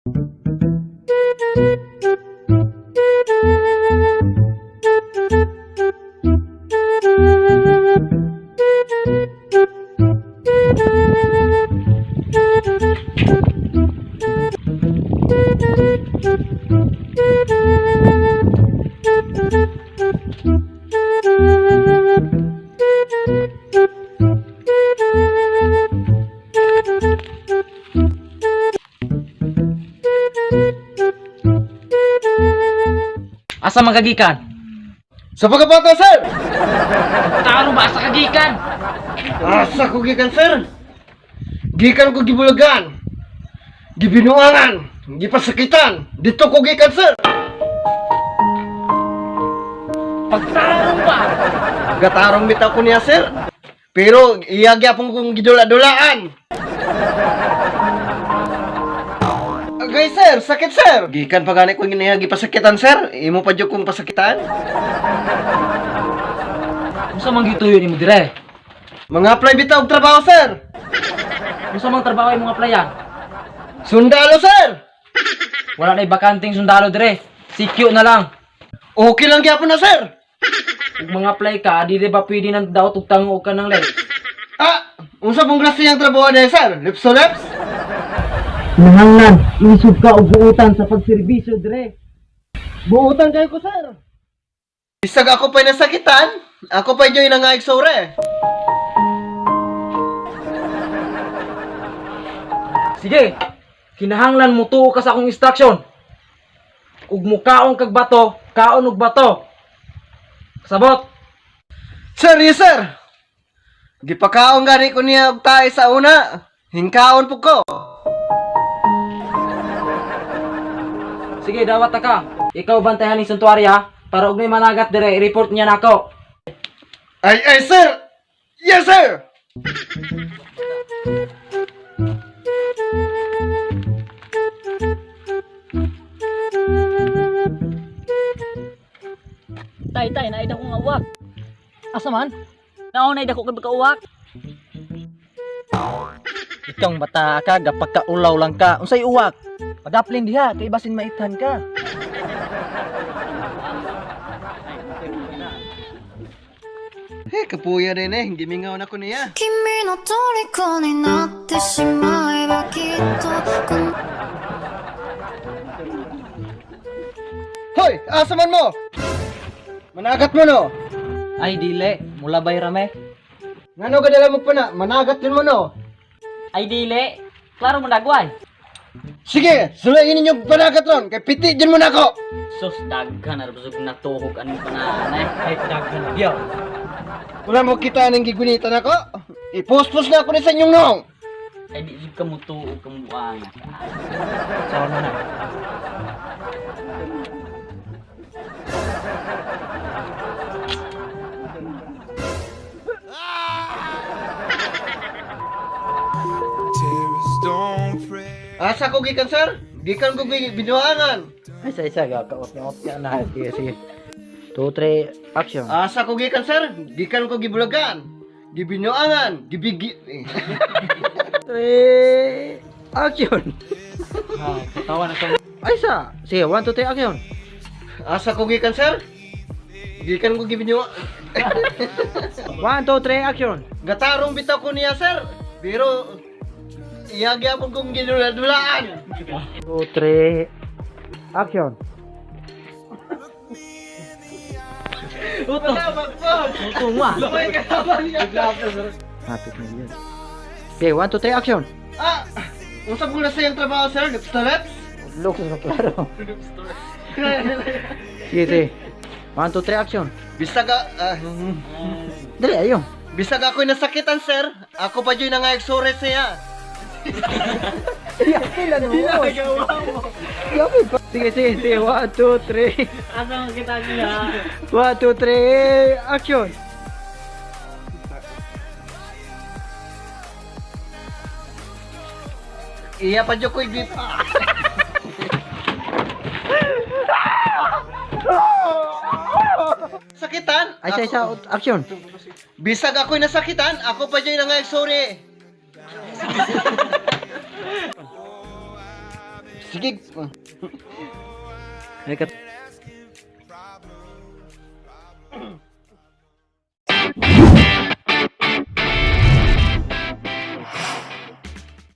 Asa magagikan? Sa pagkabata, sir! Taro ba asa kagikan? Asa ko gikan, sir? Gikan ko gibulagan, gibinuangan, gipasakitan. Dito ko gikan, sir! Pagtarong ba? Gatarong bitaw ko niya, sir. Pero iyagi apong kong gidula-dulaan. Okay, sir. Sakit, sir. Gikan pa gani ko ginihagi pasakitan, sir. Imo pa jud kong pasakitan. Unsa man gituyo nimo dire? Mga apply bitaw og trabaho, sir. Unsa man trabaho imong applyan? Sundalo, sir. Wala na bakanting sundalo dire. CQ na lang. Okay lang gyapon na, sir. Ug mga apply ka, di ba pwede nang daw tugtango ka ng left? Ah, unsa pong klase ang trabaho na, sir? Lips to lips? Nahanglan, isog ka og buutan sa pagserbisyo dire. Buutan kayo ko, sir. Bisag ako pa'y nasakitan, ako pa'y joy nangaig sore. Sige, kinahanglan mo tuo ka sa akong instruction. Ug mukaon kag bato, kaon og bato. Sabot. Sir, yes, sir. Gipakaon gani ko niya og tayo sa una. Hingkaon po ko. Sige, dawat ta ka. Ikaw bantayan ni suntuary ha. Para og may managat dire, i-report niya nako. Ay, sir. Yes, sir. Tay, naida ko nga uwak. Asa man? Naunay dako kay uwak. Ikang bata ka, gapagkaulaw lang ka. Unsay uwak? Padaplin diha, kay basin maitan ka. Kapuya din gimingaw na ko niya. 君の虜になってしまえばきっとこの Hoy, asa man mo? Managat mo no. Ay dile, mula bay rame. Ngano gadala mo pa na? Managat din mo no. Ay dili. Klaro mo dagway. Sige, sulayin ninyo panagat ron. Kay piti dyan mo na ako. Sus daghan na busog na tuhog aning pananay. Ay daghan na diyo. Wala mo kita ng gigunitan ako. Ipospos na ako ni sa inyong nong. Ay di jud ka mo tuog ka mo angat. Sawa na na. Asa ko gikan, sir? Gikan ko binuangan. Ay isa gakaot niya na. Sige, sige. 2, 3, action. Asa ko gikan, sir? Gikan ko gibulagan. Gibinuangan. Gibigi... 3, action. Tawa na ka. Ay isa. Sige, 1, 2, 3, action. Asa ko gikan, sir? Gikan ko gibinuangan. 1, 2, 3, action. Gatarong bitaw ko niya, sir. Pero... iyagi akong kong ginula-dulaan. 2, 3, action. Uto. Uto mo ah. Lumay ka naman niya. Hapit na yun. Okay, 1, 2, 3, action. Ah! Usap ko na sa iyong trabaho, sir. Lips to lips. Looks na klaro. Sige, sige. 1, 2, 3, action. Bisag Dali, ayun. bisag ako'y nasakitan, sir. Ako pa dyan nangaig sore siya. Kailan mo? Sige, sige, sige. 1, 2, 3. Asa mo kita niya? 1, 2, 3, action. Iya pa dyan ko'y bip. Sakitan? Ay, isa, isa, action. Bisag ako'y nasakitan, ako pa dyan nangaig sore. Sige. Ay kat